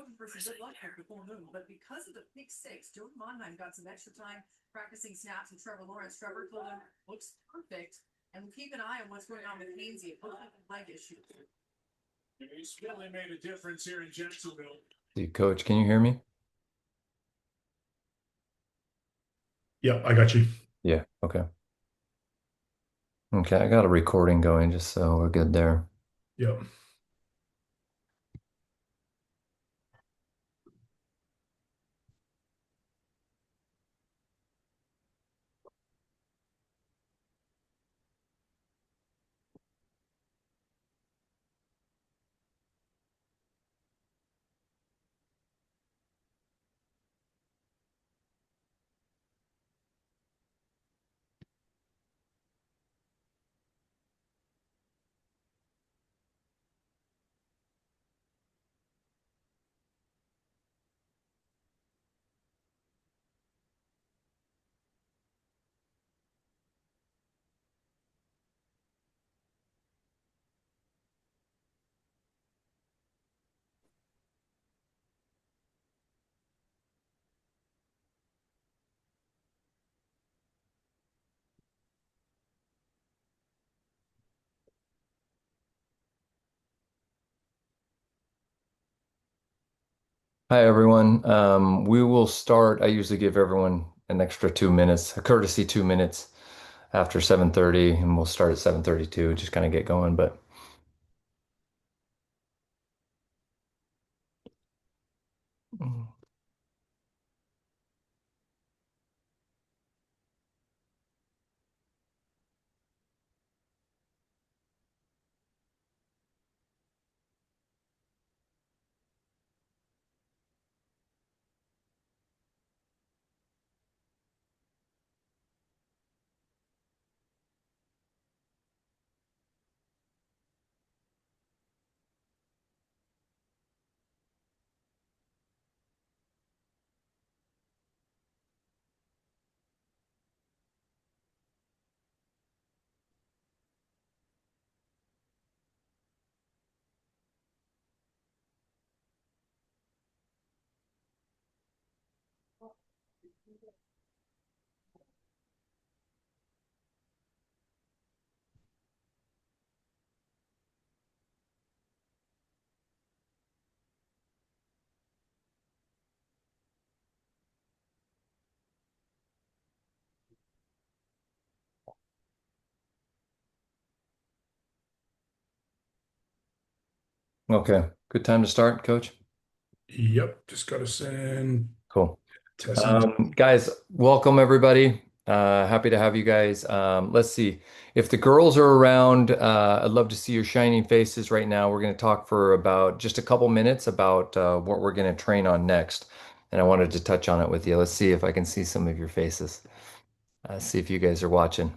looking for some good luck here at the full moon, but because of the pick six, Jordan Monheim got some extra time practicing snaps with Trevor Lawrence. Trevor told him looks perfect, and we'll keep an eye on what's going on with Hainsey. Leg issues. He's really made a difference here in Jacksonville. Hey, Coach, can you hear me? Yeah, I got you. Yeah, okay. Okay, I got a recording going just so we're good there. Yeah. Hi, everyone. We will start. I usually give everyone an extra 2 minutes, a courtesy 2 minutes after 7:30, and we'll start at 7:32, just kind of get going. But okay, good time to start, Coach. Yep. Just got to send Cool. testing. Guys, welcome everybody. Happy to have you guys. Let's see. If the girls are around, I'd love to see your shining faces right now. We're going to talk for about just a couple minutes about what we're going to train on next. And I wanted to touch on it with you. Let's see if I can see some of your faces. See if you guys are watching.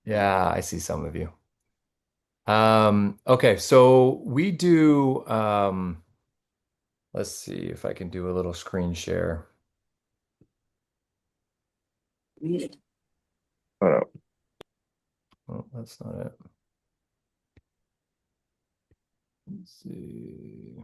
Yeah, I see some of you. Okay, so we do, let's see if I can do a little screen share. Hold up. Oh, that's not it. Let's see.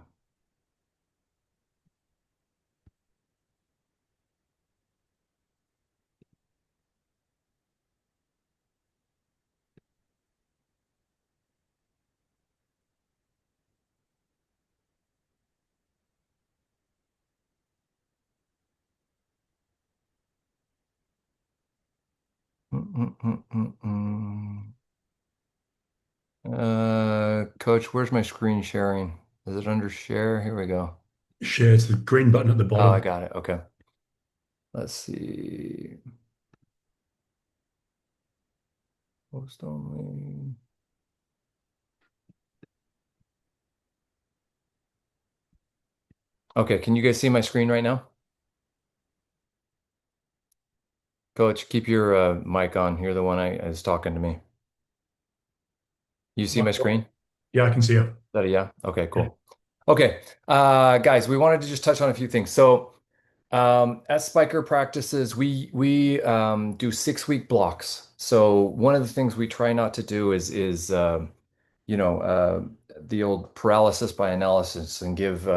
Coach, where's my screen sharing? Is it under share? Here we go. Share to the green button at the Oh, I bottom. got it. Okay. Let's see. Post only. Okay, can you guys see my screen right now? Coach, keep your mic on. You're the one I is talking to me. You see my screen? Yeah, I can see it. That a yeah? Okay, cool. Okay, guys, we wanted to just touch on a few things. So, at Spiker practices, we do 6 week blocks. So one of the things we try not to do is you know the old paralysis by analysis and give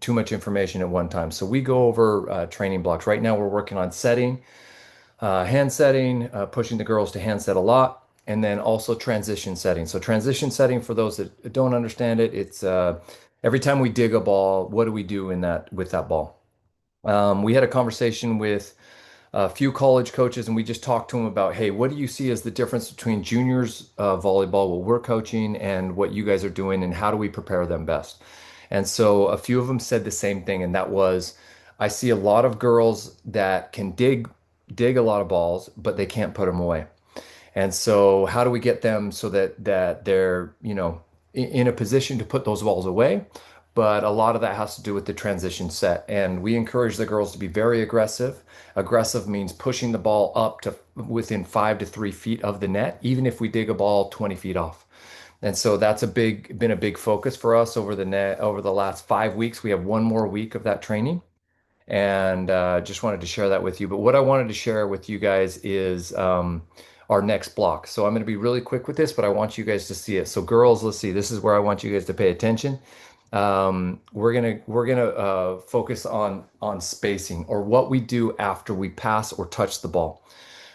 too much information at one time. So we go over training blocks. Right now, we're working on setting, hand setting, pushing the girls to hand set a lot, and then also transition setting. So transition setting, for those that don't understand it, it's every time we dig a ball, what do we do in that with that ball? We had a conversation with a few college coaches, and we just talked to them about, hey, what do you see as the difference between juniors volleyball, what we're coaching, and what you guys are doing, and how do we prepare them best? And so a few of them said the same thing, and that was, I see a lot of girls that can dig a lot of balls, but they can't put them away. And so how do we get them so that they're, in a position to put those balls away? But a lot of that has to do with the transition set. And we encourage the girls to be very aggressive. Aggressive means pushing the ball up to within 5 to 3 feet of the net, even if we dig a ball 20 feet off. And so that's been a big focus for us over the last 5 weeks. We have one more week of that training, and just wanted to share that with you. But what I wanted to share with you guys is our next block. So I'm going to be really quick with this, but I want you guys to see it. So girls, let's see. This is where I want you guys to pay attention. We're gonna focus on spacing, or what we do after we pass or touch the ball.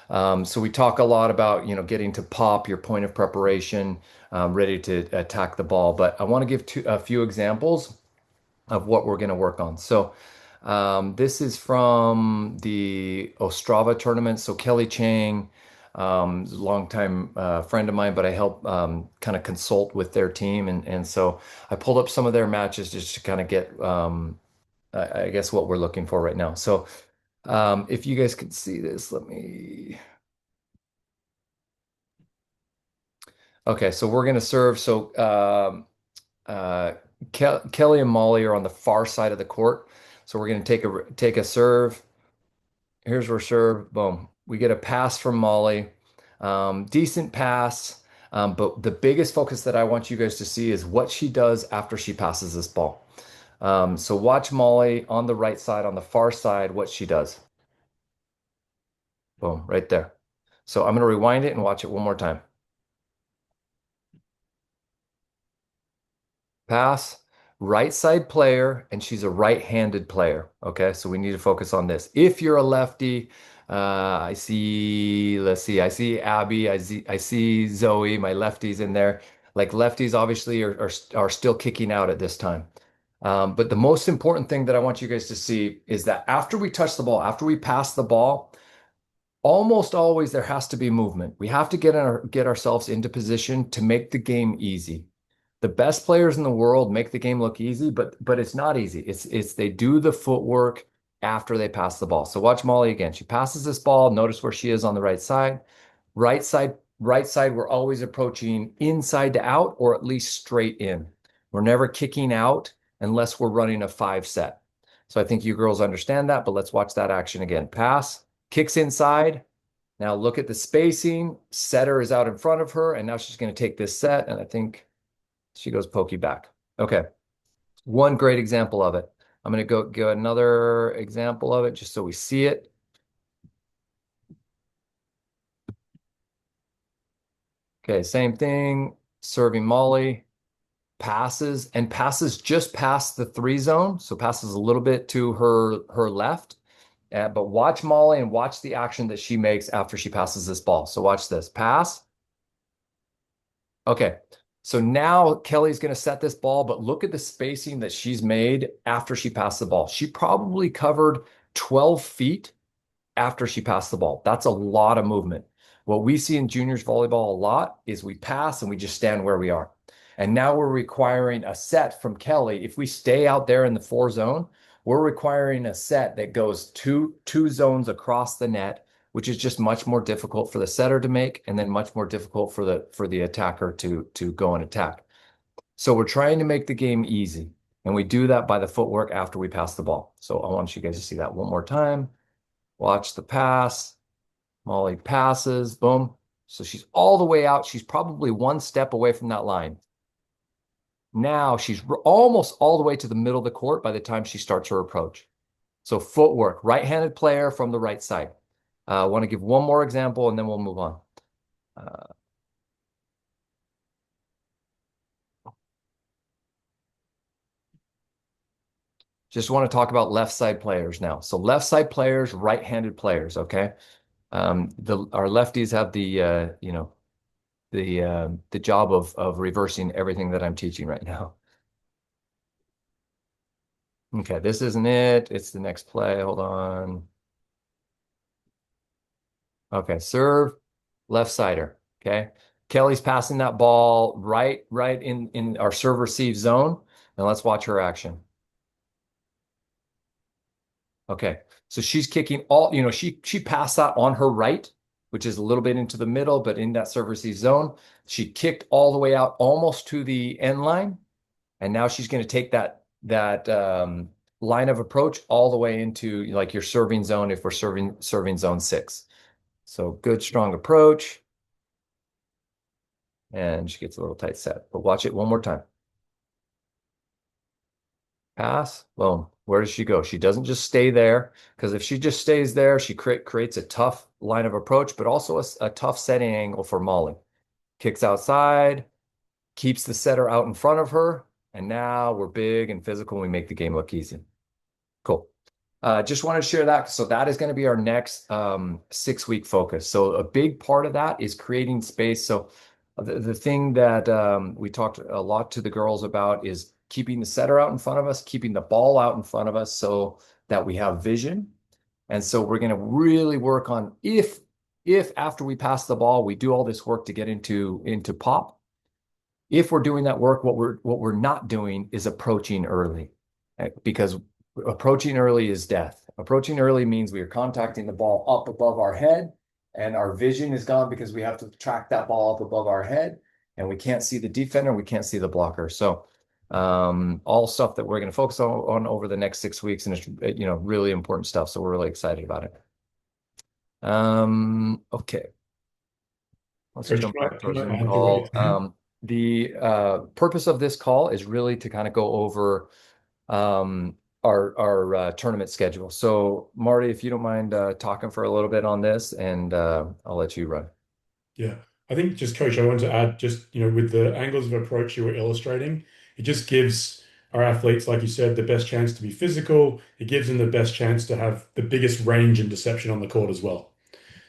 So we talk a lot about getting to pop, your point of preparation, ready to attack the ball. But I want to give a few examples of what we're going to work on. So this is from the Ostrava tournament. So Kelly Chang, is a longtime friend of mine, but I help kind of consult with their team. And so I pulled up some of their matches just to kind of get, I guess, what we're looking for right now. So if you guys could see this, Okay, so we're going to serve. So Kelly and Molly are on the far side of the court. So we're going to take a serve. Here's our serve. Boom. We get a pass from Molly. Decent pass. But the biggest focus that I want you guys to see is what she does after she passes this ball. So watch Molly on the right side, on the far side, what she does. Boom, right there. So I'm going to rewind it and watch it one more time. Pass, right side player, and she's a right-handed player. Okay, so we need to focus on this. If you're a lefty, I see Abby, I see Zoe, my lefties in there. Like, lefties obviously are still kicking out at this time. But the most important thing that I want you guys to see is that after we touch the ball, after we pass the ball, almost always there has to be movement. We have to get ourselves into position to make the game easy. The best players in the world make the game look easy, but it's not easy. It's they do the footwork after they pass the ball. So watch Molly again. She passes this ball. Notice where she is on the right side. Right side, we're always approaching inside to out, or at least straight in. We're never kicking out unless we're running a 5 set. So I think you girls understand that, but let's watch that action again. Pass, kicks inside. Now look at the spacing. Setter is out in front of her, and now she's going to take this set, and I think she goes pokey back. Okay. One great example of it. I'm going to go another example of it just so we see it. Okay, same thing. Serving Molly. Passes just past the 3 zone. So passes a little bit to her left. But watch Molly and watch the action that she makes after she passes this ball. So watch this. Pass. Okay. So now Kelly's going to set this ball, but look at the spacing that she's made after she passed the ball. She probably covered 12 feet after she passed the ball. That's a lot of movement. What we see in juniors volleyball a lot is we pass and we just stand where we are. And now we're requiring a set from Kelly. If we stay out there in the 4 zone, we're requiring a set that goes two zones across the net, which is just much more difficult for the setter to make, and then much more difficult for the attacker to go and attack. So we're trying to make the game easy, and we do that by the footwork after we pass the ball. So I want you guys to see that one more time. Watch the pass. Molly passes, boom. So she's all the way out. She's probably 1 step away from that line. Now she's almost all the way to the middle of the court by the time she starts her approach. So footwork, right-handed player from the right side. I want to give one more example and then we'll move on. Just want to talk about left side players now. So left side players, right-handed players, okay? Our lefties have the job of reversing everything that I'm teaching right now. Okay, this isn't it. It's the next play. Hold on. Okay, serve, left sider. Okay. Kelly's passing that ball right in our serve receive zone. And let's watch her action. Okay. So she's kicking all, she passed that on her right, which is a little bit into the middle, but in that serve receive zone. She kicked all the way out almost to the end line. And now she's going to take that line of approach all the way into like your serving zone if we're serving zone 6. So good, strong approach. And she gets a little tight set. But watch it one more time. Pass, boom. Where does she go? She doesn't just stay there, because if she just stays there, she creates a tough line of approach, but also a tough setting angle for Molly. Kicks outside, keeps the setter out in front of her, and now we're big and physical and we make the game look easy. Cool. Just wanted to share that. So that is going to be our next 6-week focus. So a big part of that is creating space. So the thing that we talked a lot to the girls about is keeping the setter out in front of us, keeping the ball out in front of us so that we have vision. And so we're going to really work on if after we pass the ball, we do all this work to get into pop. If we're doing that work, what we're not doing is approaching early, because approaching early is death. Approaching early means we are contacting the ball up above our head, and our vision is gone because we have to track that ball up above our head, and we can't see the defender, we can't see the blocker. So all stuff that we're going to focus on over the next 6 weeks, and it's really important stuff. So we're really excited about it. Okay. Let's jump back to our Zoom call. The purpose of this call is really to kind of go over our tournament schedule. So Marty, if you don't mind talking for a little bit on this, and I'll let you run. Yeah. I think just coach, I want to add just, with the angles of approach you were illustrating, it just gives our athletes, like you said, the best chance to be physical. It gives them the best chance to have the biggest range and deception on the court as well.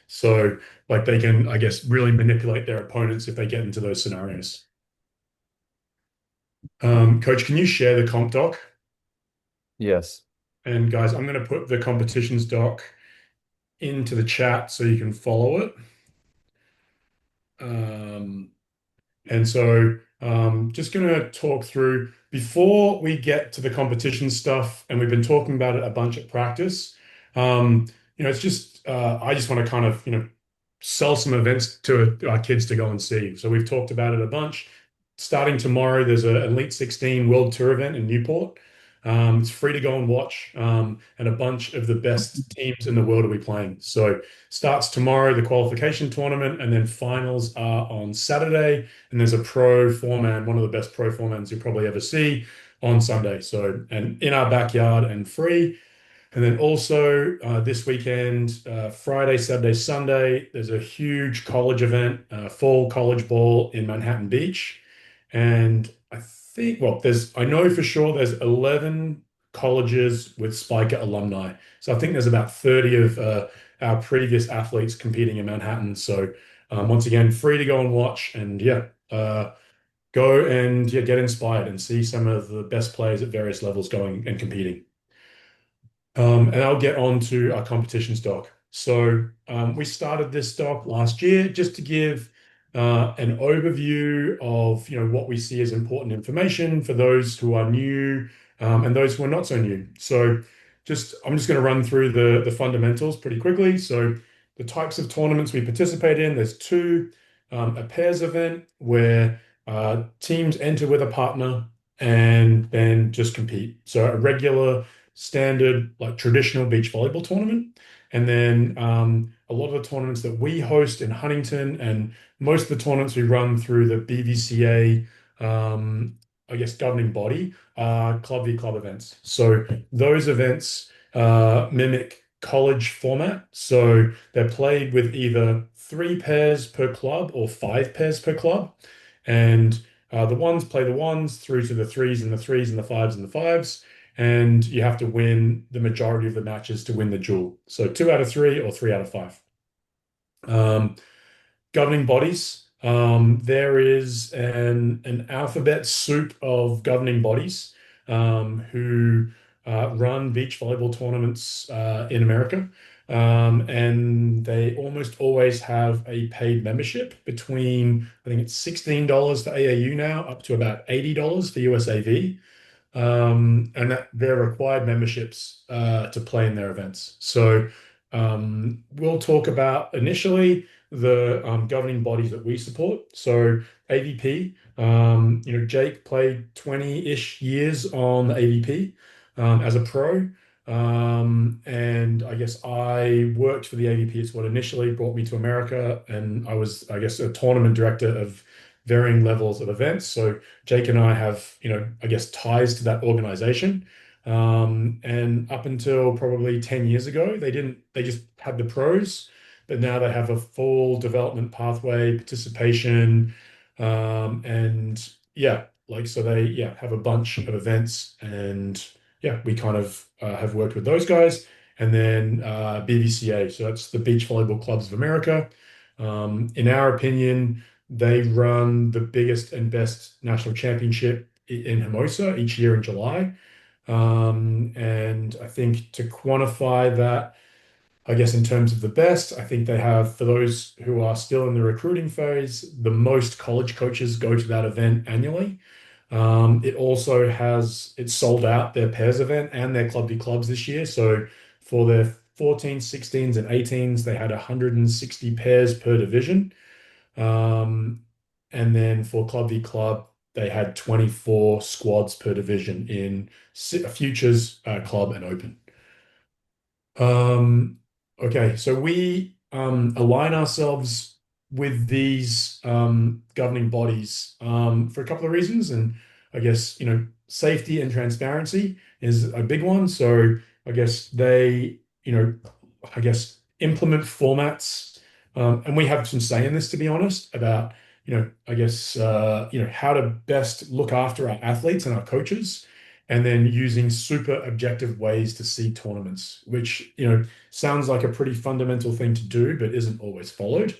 So like they can, I guess, really manipulate their opponents if they get into those scenarios. Coach, can you share the comp doc? Yes. And guys, I'm going to put the competitions doc into the chat so you can follow it. And so just going to talk through before we get to the competition stuff, and we've been talking about it a bunch at practice. It's just I just want to kind of sell some events to our kids to go and see. So we've talked about it a bunch. Starting tomorrow, there's an Elite 16 World Tour event in Newport. It's free to go and watch, and a bunch of the best teams in the world will be playing. So starts tomorrow, the qualification tournament, and then finals are on Saturday. And there's a pro four-man, one of the best pro four-mans you'll probably ever see, on Sunday. So, and in our backyard and free. And then also this weekend, Friday, Saturday, Sunday, there's a huge college event, fall college ball in Manhattan Beach. And I think, I know for sure there's 11 colleges with Spiker alumni. So I think there's about 30 of our previous athletes competing in Manhattan. So once again, free to go and watch, and go and get inspired and see some of the best players at various levels going and competing. And I'll get on to our competitions doc. So we started this doc last year just to give an overview of what we see as important information for those who are new and those who are not so new. So I'm just going to run through the fundamentals pretty quickly. So the types of tournaments we participate in, there's two. A pairs event where teams enter with a partner and then just compete. So a regular, standard, like traditional beach volleyball tournament. And then a lot of the tournaments that we host in Huntington, and most of the tournaments we run through the BVCA, I guess, governing body, are club v club events. So those events mimic college format. So they're played with either 3 pairs per club or 5 pairs per club. And the ones play the ones through to the threes and the threes and the fives and the fives. and you have to win the majority of the matches to win the duel. So 2 out of 3 or 3 out of 5. Um, Governing bodies. There is an alphabet soup of governing bodies who run beach volleyball tournaments in America. And they almost always have a paid membership between, I think it's $16 for AAU now, up to about $80 for USAV. And that they're required memberships to play in their events. So we'll talk about initially the governing bodies that we support. So AVP, Jake played 20-ish years on the AVP as a pro. And I guess I worked for the AVP. It's what initially brought me to America. And I was, I guess, a tournament director of varying levels of events. So Jake and I have, I guess ties to that organization. And up until probably 10 years ago, they just had the pros, but now they have a full development pathway, participation, and yeah, so they, have a bunch of events and yeah, we kind of have worked with those guys. And then BVCA, so that's the Beach Volleyball Clubs of America. In our opinion, they run the biggest and best national championship in Hermosa each year in July. And I think to quantify that, I guess in terms of the best, I think they have, for those who are still in the recruiting phase, the most college coaches go to that event annually. It's sold out their pairs event and their Club v Clubs this year. So for their 14s, 16s, and 18s, they had 160 pairs per division. Um, and then for Club v Club, they had 24 squads per division in Futures, Club, and Open. Okay, so we align ourselves with these governing bodies for a couple of reasons. And I guess, safety and transparency is a big one. So I guess they, implement formats. And we have some say in this, to be honest, about, how to best look after our athletes and our coaches, and then using super objective ways to seed tournaments, which, sounds like a pretty fundamental thing to do, but isn't always followed.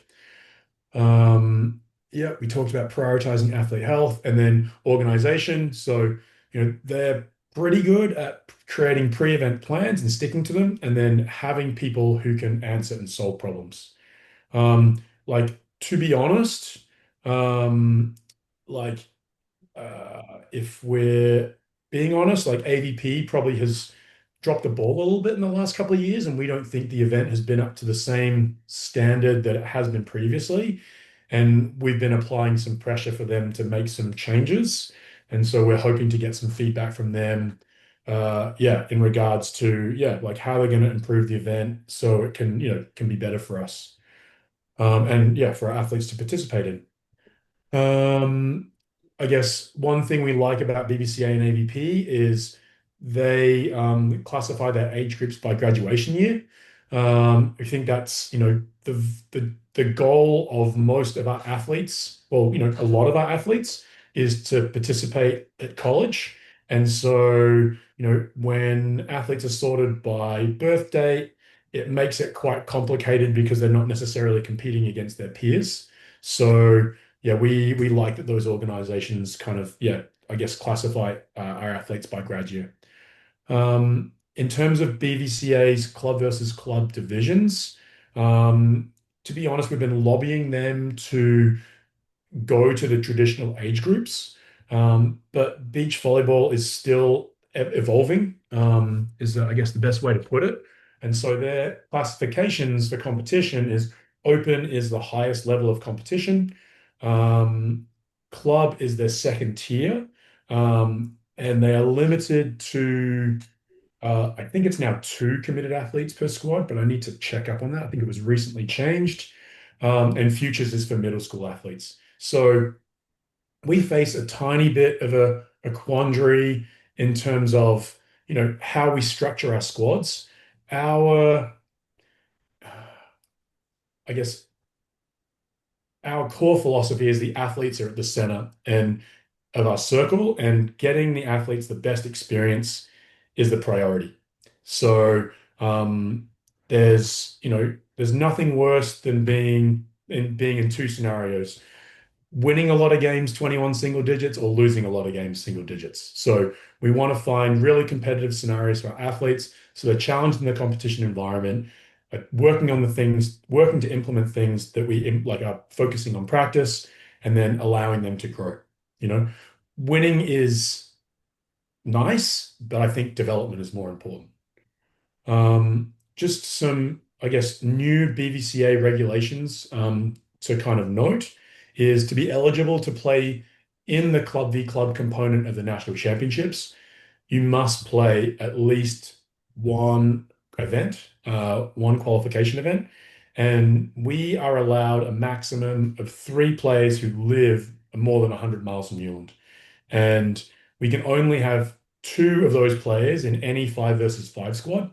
Yeah, we talked about prioritizing athlete health and then organization. So, they're pretty good at creating pre-event plans and sticking to them, and then having people who can answer and solve problems. To be honest, um, like if we're being honest, like AVP probably has dropped the ball a little bit in the last couple of years, and we don't think the event has been up to the same standard that it has been previously. And we've been applying some pressure for them to make some changes. And so we're hoping to get some feedback from them, in regards to, like how they're going to improve the event so it can be better for us. And yeah, for our athletes to participate in. Um, I guess one thing we like about BBCA and AVP is they classify their age groups by graduation year. I think that's, the goal of most of our athletes, well, a lot of our athletes is to participate at college. And so, when athletes are sorted by birth date, it makes it quite complicated because they're not necessarily competing against their peers. So yeah, we like that those organizations kind of, I guess classify our athletes by grad year. In terms of BVCA's club versus club divisions, to be honest, we've been lobbying them to go to the traditional age groups. But beach volleyball is still evolving, is I guess the best way to put it. And so their classifications for competition is open is the highest level of competition. Club is their second tier. And they are limited to, I think it's now 2 committed athletes per squad, but I need to check up on that. I think it was recently changed. And Futures is for middle school athletes. So we face a tiny bit of a quandary in terms of, how we structure our squads. Our, I guess, our core philosophy is the athletes are at the center and of our circle, and getting the athletes the best experience is the priority. So um, there's nothing worse than being in two scenarios: winning a lot of games 21 single digits or losing a lot of games single digits. So we want to find really competitive scenarios for our athletes so they're challenged in the competition environment, working on the things, working to implement things that like are focusing on practice and then allowing them to grow. You know, winning is nice, but I think development is more important. Just some, I guess, new BVCA regulations to kind of note is to be eligible to play in the club v club component of the national championships, you must play at least one event, one qualification event, and we are allowed a maximum of three players who live more than 100 miles from Newland. And we can only have two of those players in any 5 versus 5 squad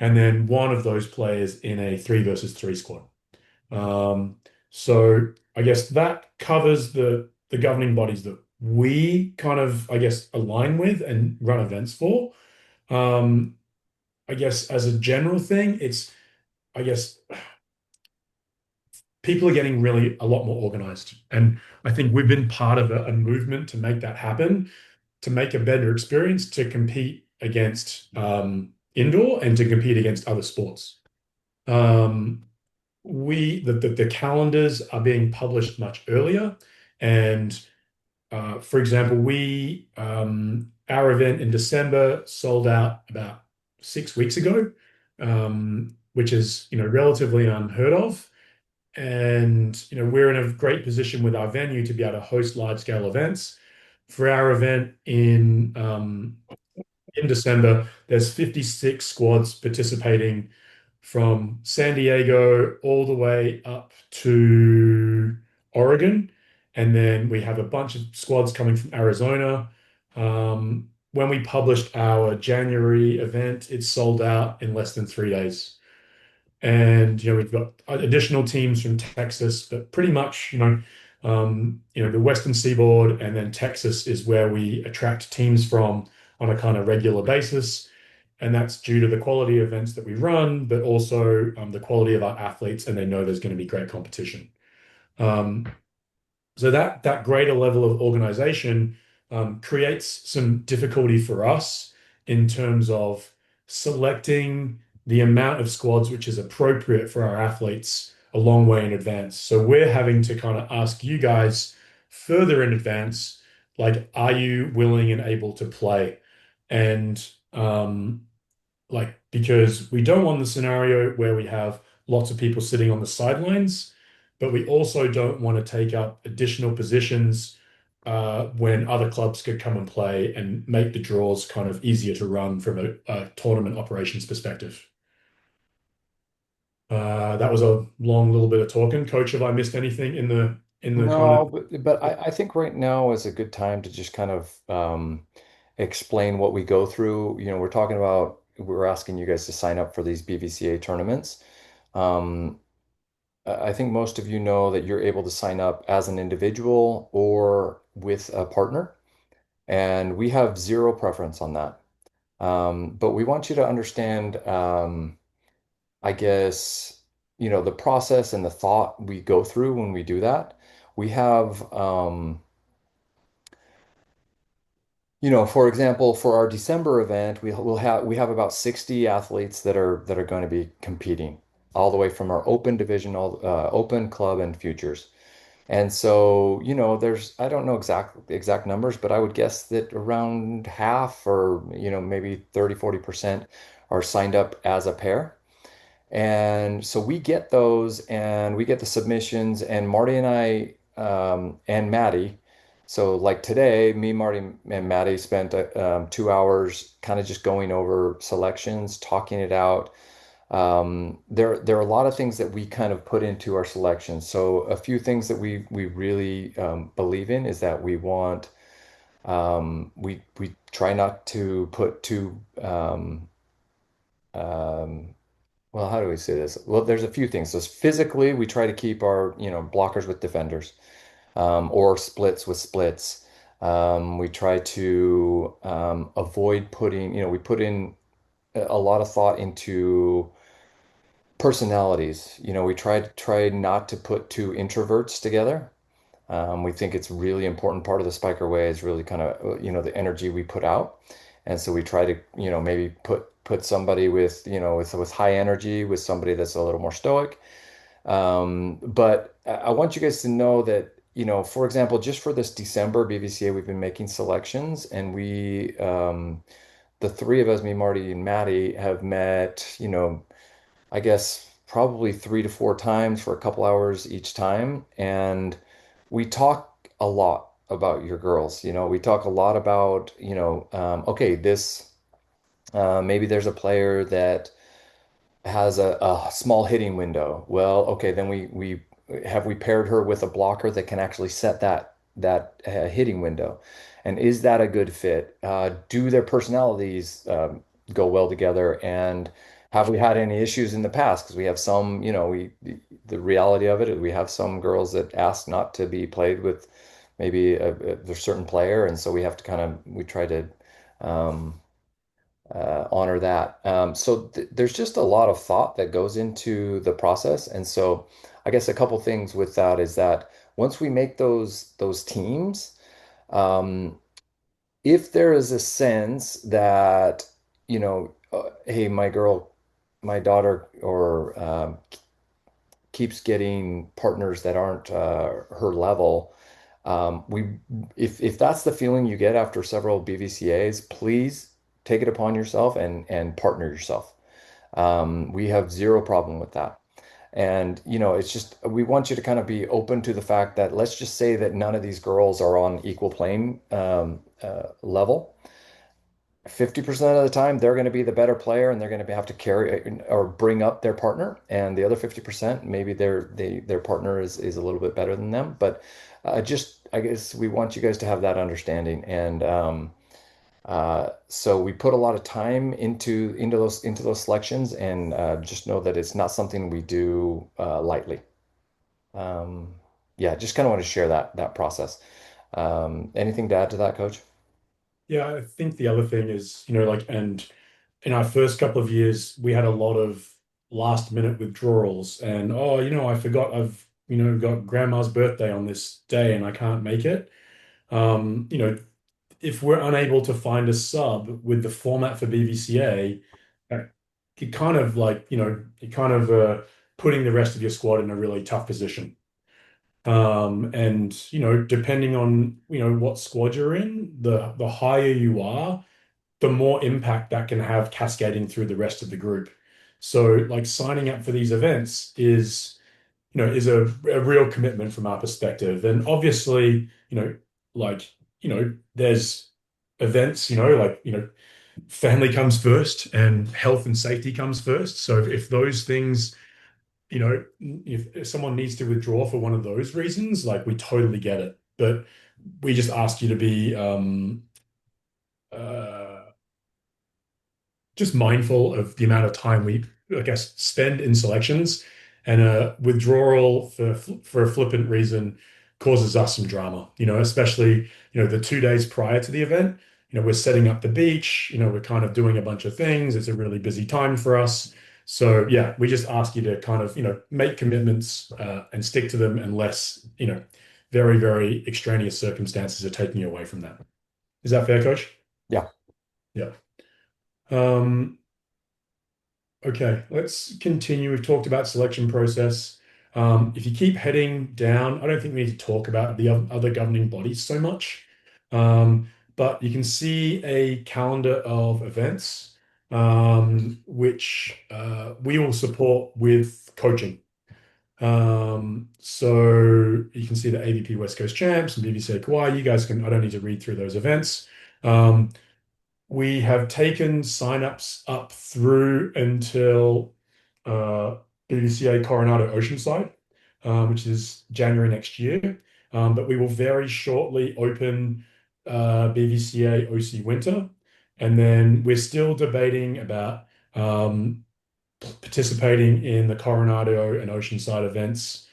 and then one of those players in a 3 versus 3 squad. Um, so I guess that covers the governing bodies that we kind of, I guess, align with and run events for. Um, I guess as a general thing, I guess, people are getting really a lot more organized. And I think we've been part of a movement to make that happen, to make a better experience, to compete against indoor and to compete against other sports. Um, the calendars are being published much earlier, and for example, we our event in December sold out about 6 weeks ago, which is relatively unheard of. And we're in a great position with our venue to be able to host large scale events. For our event in December, there's 56 squads participating from San Diego all the way up to Oregon. And then we have a bunch of squads coming from Arizona. When we published our January event, it sold out in less than 3 days. And we've got additional teams from Texas, but pretty much the Western Seaboard and then Texas is where we attract teams from on a kind of regular basis. And that's due to the quality of events that we run, but also the quality of our athletes, and they know there's going to be great competition. Um, so that greater level of organization creates some difficulty for us in terms of selecting the amount of squads which is appropriate for our athletes a long way in advance. So we're having to kind of ask you guys further in advance, like, are you willing and able to play? And like, because we don't want the scenario where we have lots of people sitting on the sidelines, but we also don't want to take up additional positions when other clubs could come and play and make the draws kind of easier to run from a tournament operations perspective. That was a long little bit of talking. Coach, have I missed anything in the kind of? No, but I think right now is a good time to just kind of explain what we go through. We're talking about, we're asking you guys to sign up for these BVCA tournaments. Um, I think most of you know that you're able to sign up as an individual or with a partner, and we have zero preference on that. But we want you to understand, I guess, the process and the thought we go through when we do that. We have, for example, for our December event, we have about 60 athletes that are going to be competing, all the way from our open division, all open club and futures. And so, there's, I don't know exact numbers, but I would guess that around half, or maybe 30-40% are signed up as a pair. And so we get those and we get the submissions, and Marty and I, and Maddie. So like today, me, Marty, and Maddie spent 2 hours kind of just going over selections, talking it out. There are a lot of things that we kind of put into our selections. So a few things that we really believe in is that we try not to put too um, well, how do we say this? Well, there's a few things. So physically, we try to keep our, blockers with defenders, or splits with splits. We try to avoid putting, we put in a lot of thought into personalities. We try not to put two introverts together. We think it's really important part of the Spiker Way is really kind of, the energy we put out. And so we try to, maybe put somebody with, with high energy with somebody that's a little more stoic. But I want you guys to know that, for example, just for this December BVCA, we've been making selections and the three of us, me, Marty, and Maddie, have met, I guess probably 3 to 4 times for a couple hours each time. And we talk a lot about your girls. We talk a lot about, okay, maybe there's a player that has a small hitting window. Well, okay, then we paired her with a blocker that can actually set that hitting window. And is that a good fit? Do their personalities go well together? And have we had any issues in the past? Because we have some, the reality of it is we have some girls that ask not to be played with maybe a certain player, and so we try to um, honor that. So th there's just a lot of thought that goes into the process, and so I guess a couple things with that is that once we make those teams, um, if there is a sense that hey, my daughter, or keeps getting partners that aren't her level. We if that's the feeling you get after several BVCAs, please take it upon yourself and partner yourself. We have zero problem with that. And it's just we want you to kind of be open to the fact that let's just say that none of these girls are on equal playing level. 50% of the time they're going to be the better player and they're going to have to carry or bring up their partner, and the other 50% maybe their partner is a little bit better than them. But just I guess we want you guys to have that understanding. And so we put a lot of time into those selections, and just know that it's not something we do lightly. um, yeah, just kind of want to share that process. Anything to add to that, Coach? Yeah, I think the other thing is, like, and in our first couple of years, we had a lot of last minute withdrawals, and oh, I forgot I've, got grandma's birthday on this day and I can't make it. If we're unable to find a sub with the format for BVCA, it kind of like, it kind of putting the rest of your squad in a really tough position. And depending on what squad you're in, the higher you are, the more impact that can have cascading through the rest of the group. So like signing up for these events is a real commitment from our perspective. And obviously, like, there's events, like, family comes first and health and safety comes first. So if those things, if someone needs to withdraw for one of those reasons, like we totally get it. But we just ask you to be uh, just mindful of the amount of time we, I guess, spend in selections, and a withdrawal for a flippant reason causes us some drama, especially, the 2 days prior to the event. We're setting up the beach, we're kind of doing a bunch of things. It's a really busy time for us. So yeah, we just ask you to kind of, make commitments and stick to them unless, very, very extraneous circumstances are taking you away from that. Is that fair, Coach? Yeah. Yeah. Um, Okay, let's continue. We've talked about selection process. If you keep heading down, I don't think we need to talk about the other governing bodies so much. But you can see a calendar of events, which we will support with coaching. So you can see the AVP West Coast Champs and BBC Kauai. You guys can, I don't need to read through those events. We have taken signups up through until BVCA Coronado Oceanside, which is January next year. But we will very shortly open BVCA OC Winter. And then we're still debating about participating in the Coronado and Oceanside events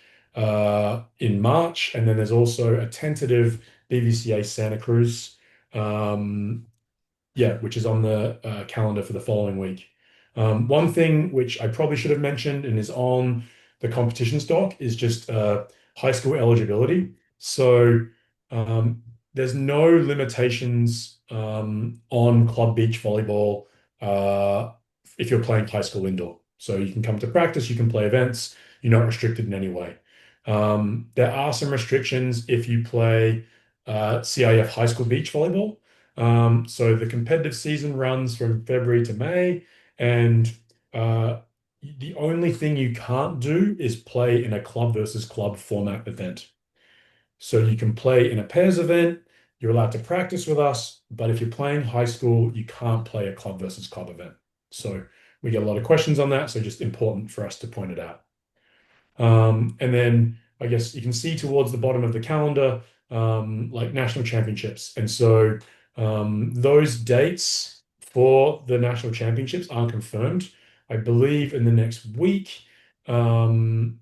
in March. And then there's also a tentative BVCA Santa Cruz. Yeah, which is on the calendar for the following week. One thing which I probably should have mentioned and is on the competitions doc is just high school eligibility. So there's no limitations on club beach volleyball if you're playing high school indoor. So you can come to practice, you can play events, you're not restricted in any way. There are some restrictions if you play CIF high school beach volleyball. So the competitive season runs from February to May, and the only thing you can't do is play in a club versus club format event. So you can play in a pairs event, you're allowed to practice with us, but if you're playing high school, you can't play a club versus club event. So we get a lot of questions on that, so just important for us to point it out. And then I guess you can see towards the bottom of the calendar, like national championships. And so those dates for the national championships are confirmed. I believe in the next week, all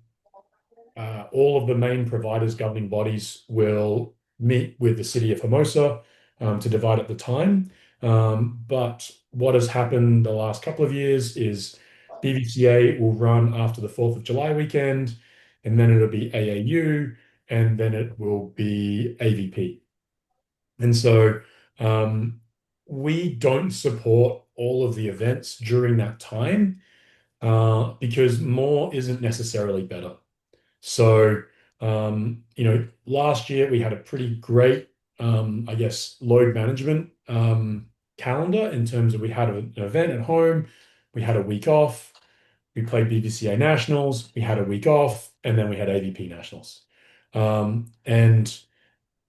of the main providers, governing bodies will meet with the city of Hermosa to divide up the time. But what has happened the last couple of years is BVCA will run after the 4th of July weekend, and then it'll be AAU, and then it will be AVP. And so we don't support all of the events during that time because more isn't necessarily better. So, last year we had a pretty great, I guess, load management calendar in terms of we had an event at home, we had a week off, we played BVCA Nationals, we had a week off, and then we had AVP Nationals. And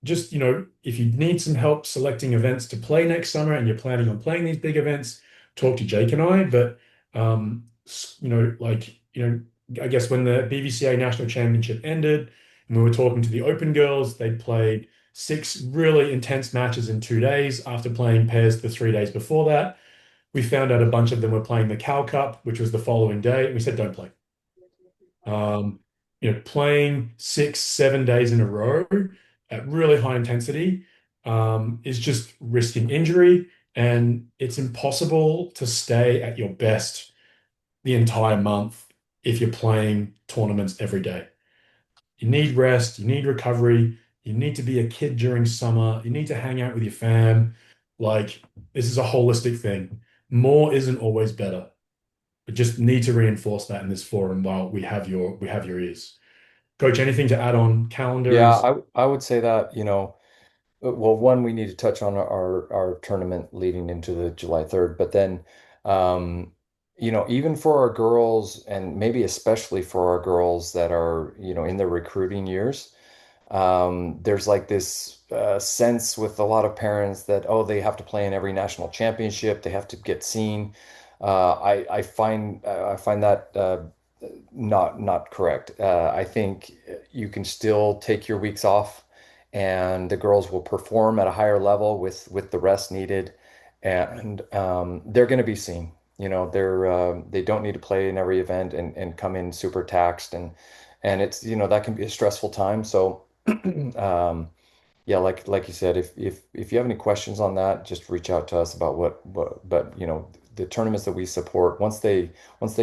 just, if you need some help selecting events to play next summer and you're planning on playing these big events, talk to Jake and I. But, I guess when the BVCA National Championship ended and we were talking to the Open girls, they played 6 really intense matches in 2 days after playing pairs the 3 days before that. We found out a bunch of them were playing the Cal Cup, which was the following day. And we said, don't play. Playing 6, 7 days in a row at really high intensity is just risking injury, and it's impossible to stay at your best the entire month if you're playing tournaments every day. You need rest, you need recovery, you need to be a kid during summer, you need to hang out with your fam. Like, this is a holistic thing. More isn't always better. We just need to reinforce that in this forum while we have your ears. Coach, anything to add on Yeah, calendars? I would say that, well, one, we need to touch on our tournament leading into the July 3rd, but then, even for our girls and maybe especially for our girls that are, in their recruiting years, there's like this sense with a lot of parents that, oh, they have to play in every national championship, they have to get seen. I find that not correct. I think you can still take your weeks off, and the girls will perform at a higher level with the rest needed, and they're going to be seen. They don't need to play in every event and come in super taxed, and it's that can be a stressful time. So yeah, like you said, if you have any questions on that, just reach out to us about what but the tournaments that we support, once they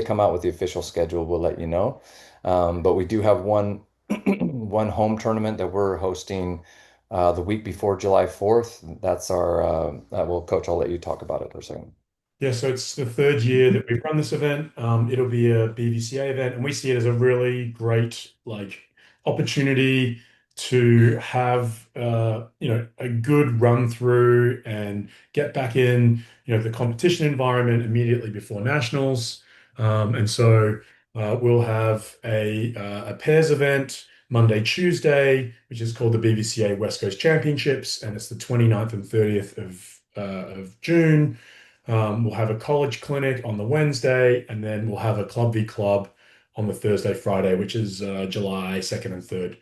come out with the official schedule, we'll let you know. But we do have one one home tournament that we're hosting the week before July 4th. That's our well, Coach, I'll let you talk about it for a second. Yeah, so it's the third year that we've run this event. It'll be a BVCA event, and we see it as a really great opportunity to have a good run through and get back in the competition environment immediately before nationals. And so we'll have a pairs event Monday, Tuesday, which is called the BVCA West Coast Championships, and it's the 29th and 30th of June. We'll have a college clinic on the Wednesday, and then we'll have a Club v Club on the Thursday, Friday, which is July 2nd and 3rd.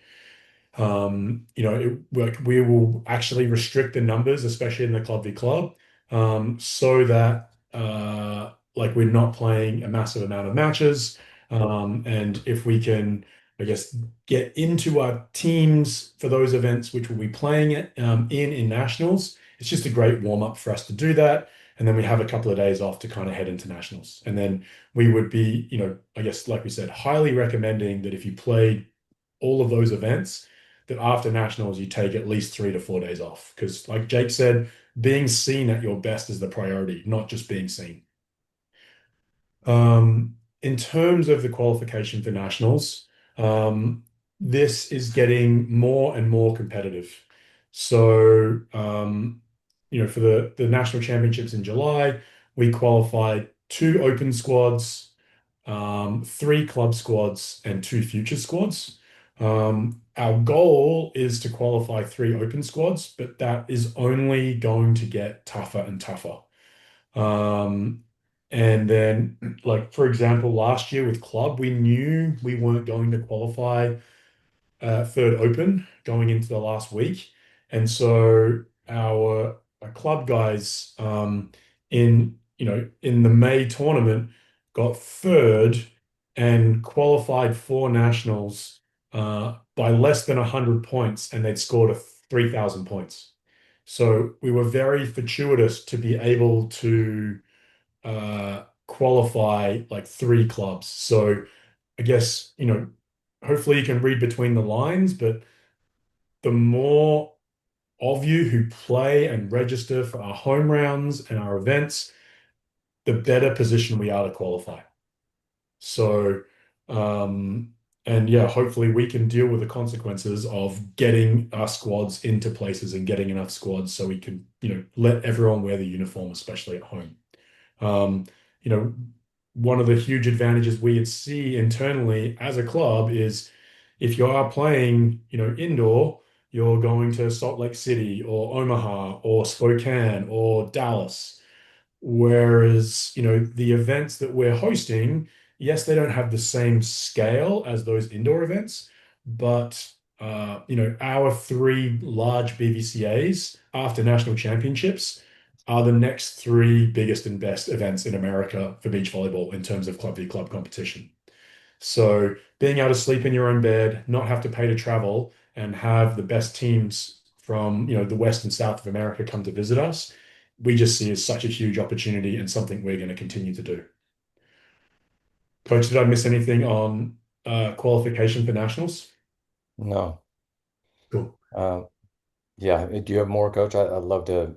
We will actually restrict the numbers, especially in the Club v Club, so that we're not playing a massive amount of matches. And if we can I guess, get into our teams for those events, which we'll be playing it in nationals. It's just a great warm up for us to do that. And then we have a couple of days off to kind of head into nationals. And then we would be, I guess, like we said, highly recommending that if you played all of those events, that after nationals, you take at least 3 to 4 days off. Because, like Jake said, being seen at your best is the priority, not just being seen. In terms of the qualification for nationals, this is getting more and more competitive. So, for the national championships in July, we qualified 2 open squads, 3 club squads, and 2 future squads. Our goal is to qualify 3 open squads, but that is only going to get tougher and tougher. And then, like, for example, last year with club, we knew we weren't going to qualify third open going into the last week. And so our club guys in the May tournament got third and qualified for nationals by less than 100 points, and they'd scored 3,000 points. So we were very fortuitous to be able to qualify like 3 clubs. So I guess, hopefully you can read between the lines, but the more of you who play and register for our home rounds and our events, the better position we are to qualify. So, and yeah, hopefully we can deal with the consequences of getting our squads into places and getting enough squads so we can, let everyone wear the uniform, especially at home. Um, you know, One of the huge advantages we see internally as a club is if you are playing, indoor, you're going to Salt Lake City or Omaha or Spokane or Dallas. Whereas, the events that we're hosting, yes, they don't have the same scale as those indoor events, but our 3 large BVCAs after national championships are the next 3 biggest and best events in America for beach volleyball in terms of club v club competition. So being able to sleep in your own bed, not have to pay to travel, and have the best teams from, the West and South of America come to visit us, we just see as such a huge opportunity and something we're going to continue to do. Coach, did I miss anything on qualification for nationals? No. Cool. Yeah. Do you have more, Coach? I'd love to,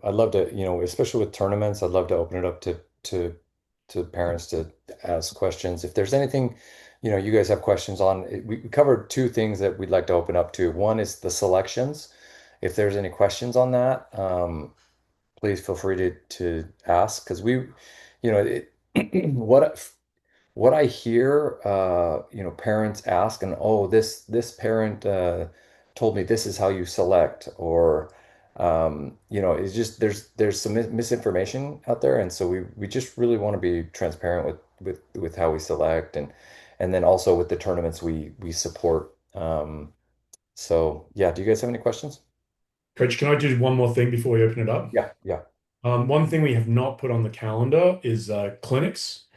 especially with tournaments, I'd love to open it up to parents to ask questions. If there's anything, you guys have questions on, we covered 2 things that we'd like to open up to. One is the selections. If there's any questions on that, please feel free to ask because what what I hear, parents ask, and oh, this parent told me this is how you select, or it's just there's some misinformation out there, and so we just really want to be transparent with how we select, and then also with the tournaments we support. So yeah, do you guys have any questions? Coach, can I do one more thing before we open it up? Yeah, yeah. One thing we have not put on the calendar is clinics.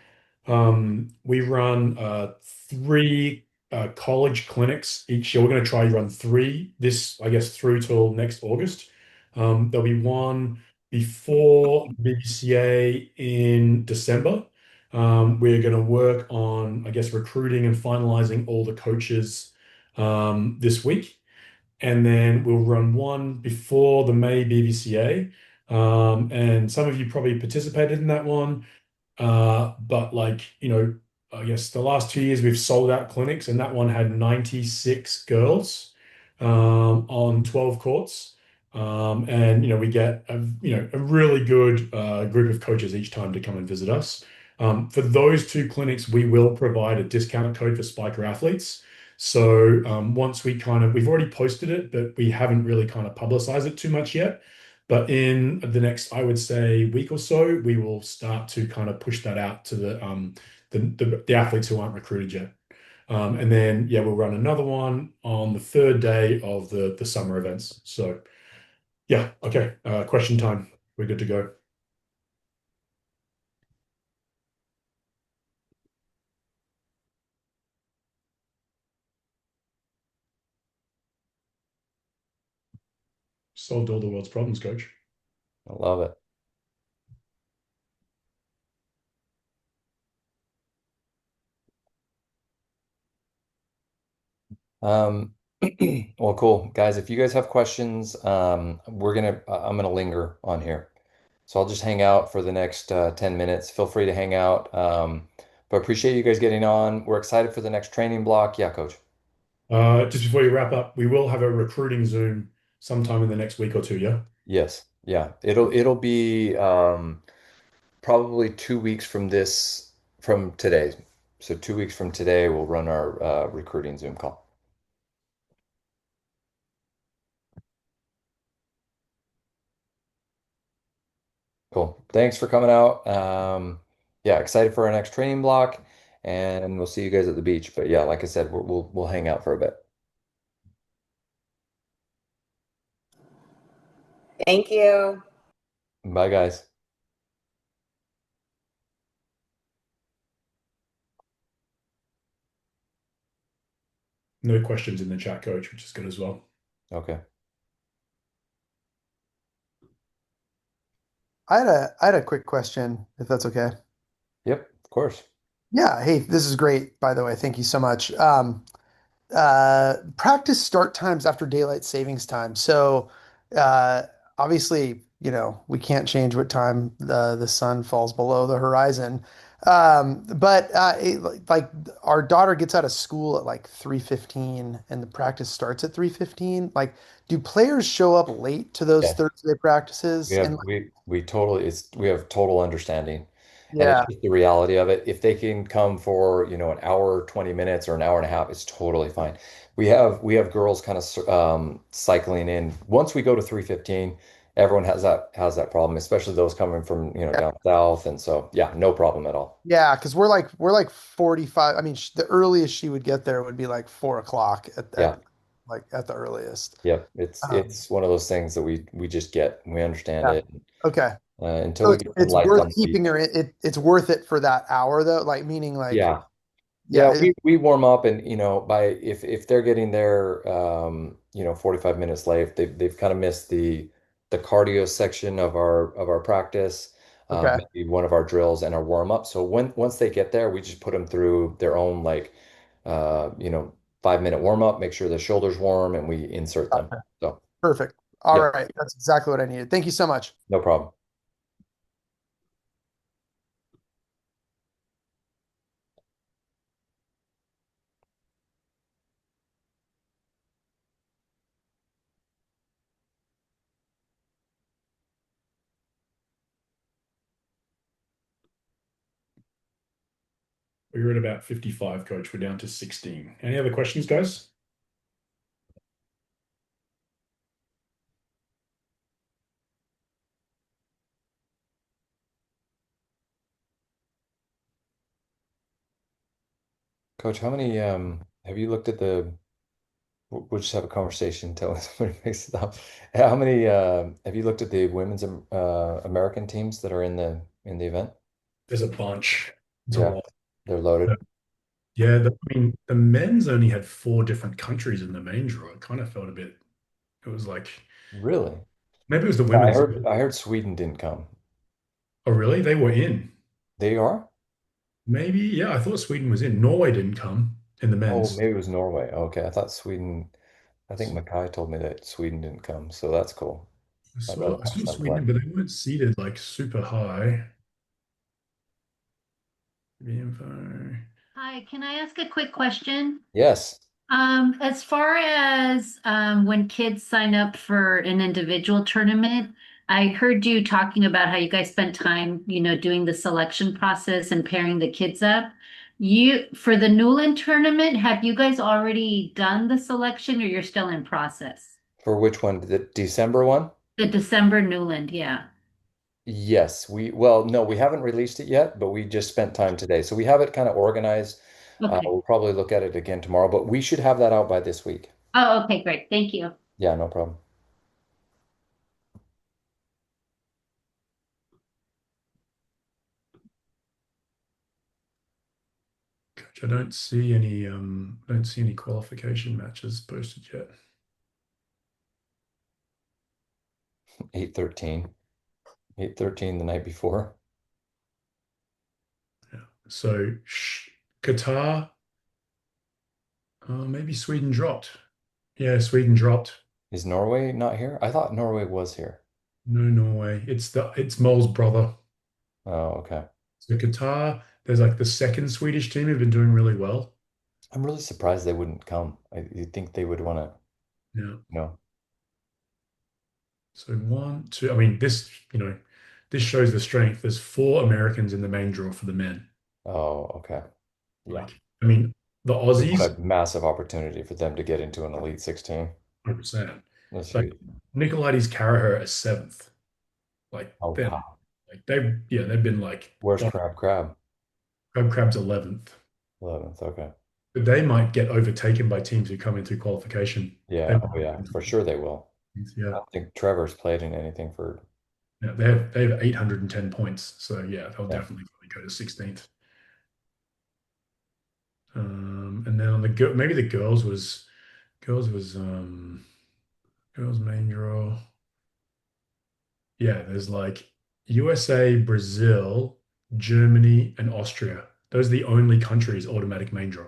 We run 3 college clinics each year. We're going to try to run 3 this, I guess, through till next August. There'll be one before BBCA in December. We're going to work on, I guess, recruiting and finalizing all the coaches this week. And then we'll run one before the May BBCA. And some of you probably participated in that one. But like, I guess the last 2 years we've sold out clinics, and that one had 96 girls on 12 courts. And we get a really good group of coaches each time to come and visit us. For those 2 clinics, we will provide a discount code for Spiker athletes. So once we've already posted it, but we haven't really kind of publicized it too much yet. But in the next, I would say, week or so, we will start to kind of push that out to the athletes who aren't recruited yet. And then, yeah, we'll run another one on the 3rd day of the summer events. So, yeah, okay. Question time. We're good to go. Solved all the world's problems, coach. I love it. Um, well, cool. Guys, if you guys have questions, I'm gonna linger on here. So I'll just hang out for the next 10 minutes. Feel free to hang out. But appreciate you guys getting on. We're excited for the next training block. Yeah, coach. Just before you wrap up, we will have a recruiting Zoom sometime in the next week or two, yeah? Yes. Yeah. It'll be probably 2 weeks from today. So 2 weeks from today, we'll run our recruiting Zoom call. Cool. Thanks for coming out. Yeah, excited for our next training block, and we'll see you guys at the beach. But yeah, like I said, we'll hang out for a bit. Thank you. Bye, guys. No questions in the chat, coach, which is good as well. Okay. I had a quick question, if that's okay. Yep, of course. Yeah, hey, this is great, by the way. Thank you so much. Practice start times after daylight savings time. So, uh, obviously, we can't change what time the sun falls below the horizon. But like our daughter gets out of school at like 3:15 and the practice starts at 3:15. Like, do players show up late to those Yeah. Thursday practices? And We have total understanding. And it's yeah, just the reality of it. If they can come for, an hour, 20 minutes or an hour and a half, it's totally fine. We have girls kind of cycling in. Once we go to 3:15, everyone has that problem, especially those coming from, down south. And so, yeah, no problem at all. yeah, because we're like 45. I mean, the earliest she would get there would be like 4 o'clock Yeah. at the earliest. Yep. It's Um, it's one of those things that we just get. We understand yeah. it Okay. until So we it's get some it's lights worth on the beach. keeping her. It's worth it for that hour though. Like meaning like Yeah. yeah. Yeah, we warm up and by if they're getting there 45 minutes late, they've kind of missed the cardio section of our practice, Okay. maybe one of our drills and our warm up. So once they get there, we just put them through their own like uh, you know 5 minute warm up, make sure their shoulders warm and we insert them. Gotcha. So Perfect. All yeah, right. That's exactly what I needed. Thank you so much. no problem. We were at about 55, coach. We're down to 16. Any other questions, guys? Coach, how many have you looked at the we'll just have a conversation until somebody makes it up. How many have you looked at the women's American teams that are in the event? There's a bunch. It's a Yeah, lot. they're loaded. Yeah, I mean, the men's only had four different countries in the main draw. It kind of felt a bit, it was like, Really? maybe it was the Yeah, I women's. heard I heard Sweden didn't come. Oh, really? They were in. They are? Maybe, yeah, I thought Sweden was in. Norway didn't come in the Oh, men's. maybe it was Norway. Okay, I thought Sweden. I think Mackay told me that Sweden didn't come, so that's cool. I'd rather I watch saw them play. Sweden, but they weren't seated like super high. The info. Hi, can I ask a quick question? Yes. As far as when kids sign up for an individual tournament, I heard you talking about how you guys spent time, doing the selection process and pairing the kids up. For the Newland tournament, have you guys already done the selection or you're still in process? For which one? The December one? The December Newland, yeah. Yes, well, no, we haven't released it yet, but we just spent time today. So we have it kind of organized. Okay. We'll probably look at it again tomorrow, but we should have that out by this week. Oh, okay, great. Thank you. Yeah, no problem. Coach, I don't see any qualification matches posted yet. 8-13. 8-13 the night before. Yeah. So Qatar, maybe Sweden dropped. Yeah, Sweden dropped. Is Norway not here? I thought Norway was here. No, Norway. It's Mole's brother. Oh, okay. So Qatar, there's like the second Swedish team who've been doing really well. I'm really surprised they wouldn't come. You'd think they would want to, Yeah. you know. So one, two. I mean, this shows the strength. There's four Americans in the main draw for the men. Oh, okay. Yeah. Like, I mean, the What Aussies, a massive opportunity for them to get into an Elite 16. 100%. That's Like huge. Nicolaides Carraher as seventh. Like Oh, then, wow. like they've been like Where's Crab Crab? Crab's 11th. 11th. Okay. But they might get overtaken by teams who come in through qualification. They Yeah. Oh, yeah. For sure they will. I yeah. don't think Trevor's played in anything for, Yeah, they have 810 points. So yeah, they'll yeah. definitely probably go to 16th. And then on the maybe the girls main draw. Yeah, there's like USA, Brazil, Germany, and Austria. Those are the only countries automatic main draw.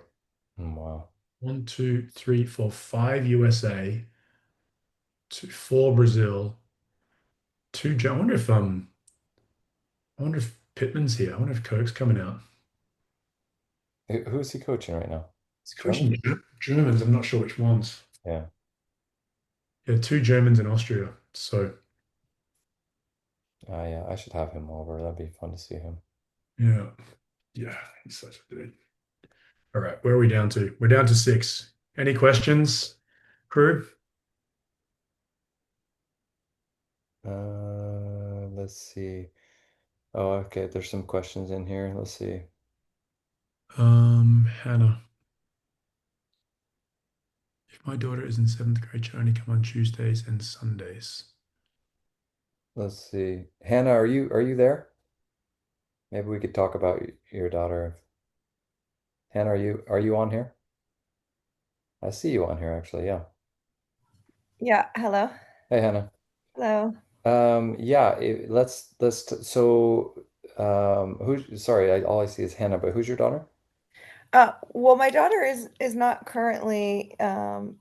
Wow. One, two, three, four, five USA, four Brazil, two. I wonder if Pittman's here. I wonder if Kirk's coming out. Who's he coaching right now? He's German? coaching Germans. I'm not sure which ones. Yeah. Yeah, two Germans in Austria. So Yeah, I should have him over. That'd be fun to see him. yeah, yeah, he's such a dude. All right, where are we down to? We're down to six. Any questions, crew? Let's see. Oh, okay. There's some questions in here. Let's see. Hannah. If my daughter is in seventh grade, she'll only come on Tuesdays and Sundays. Let's see. Hannah, are you there? Maybe we could talk about your daughter. Hannah, are you on here? I see you on here actually. Yeah. Yeah, hello. Hey, Hannah. Hello. Yeah, so who's sorry, all I see is Hannah, but who's your daughter? Well, my daughter is not currently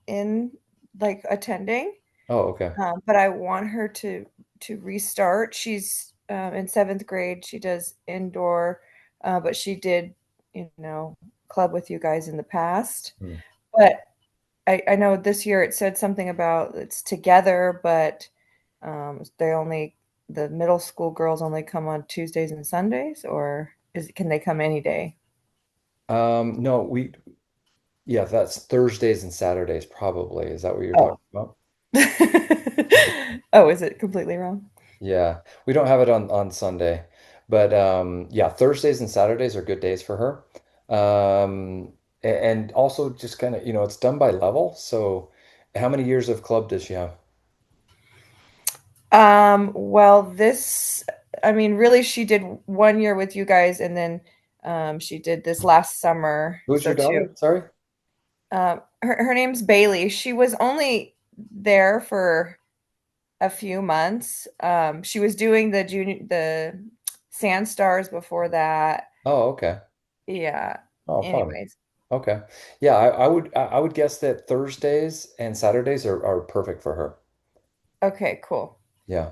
in like attending, Oh, okay. but I want her to restart. She's in seventh grade. She does indoor, but she did, club with you guys in the past. Hmm. But I know this year it said something about it's together, but the middle school girls only come on Tuesdays and Sundays, or can they come any day? No, yeah, that's Thursdays and Saturdays probably. Is that what you're Oh. talking about? Oh, is it completely wrong? Yeah, we don't have it on Sunday, but yeah, Thursdays and Saturdays are good days for her. And also just kind of, it's done by level. So, how many years of club does she have? Well, I mean, really, she did 1 year with you guys, and then she did this last summer. Who's So your two. daughter? Sorry. Her name's Bailey. She was only there for a few months. She was doing the Sand Stars before that. Oh, okay. Yeah. Oh, fun. Anyways. Okay. Yeah, I would guess that Thursdays and Saturdays are perfect for her. Okay, cool. Yeah.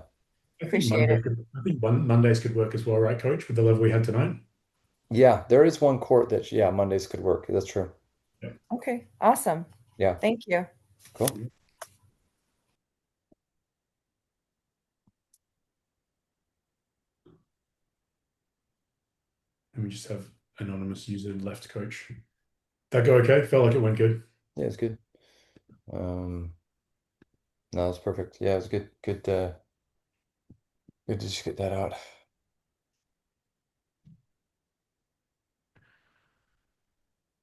Appreciate it. I think Mondays could work as well, right, Coach, with the level we had tonight? Yeah, there is one court that, yeah, Mondays could work. That's true. Yeah. Okay, awesome. Yeah, Thank you. cool. And we just have anonymous user left, Coach. That go okay? Felt like it went good. Yeah, it's good. No, it's perfect. Yeah, it's good. Good to just get that out.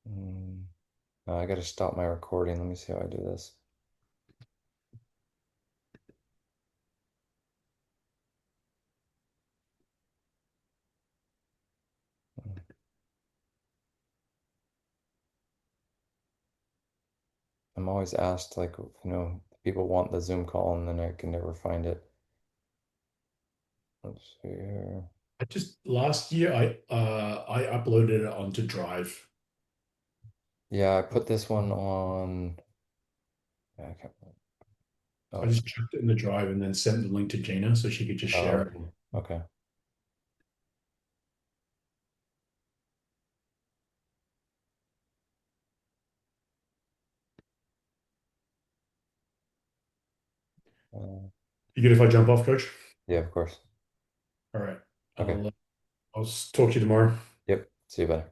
Mm, I got to stop my recording. Let me see how I do this. I'm always asked, like, people want the Zoom call and then I can never find it. let's see here. I just last year I uploaded it onto Drive. Yeah, I put this one on. Yeah, I can't. I Oh, just chucked it in the Drive and then sent the link to Gina so she could just share it. okay. Uh, You good if I jump off, Coach? yeah, of course. All right. Okay. I'll talk to you tomorrow. Yep. See you, bye.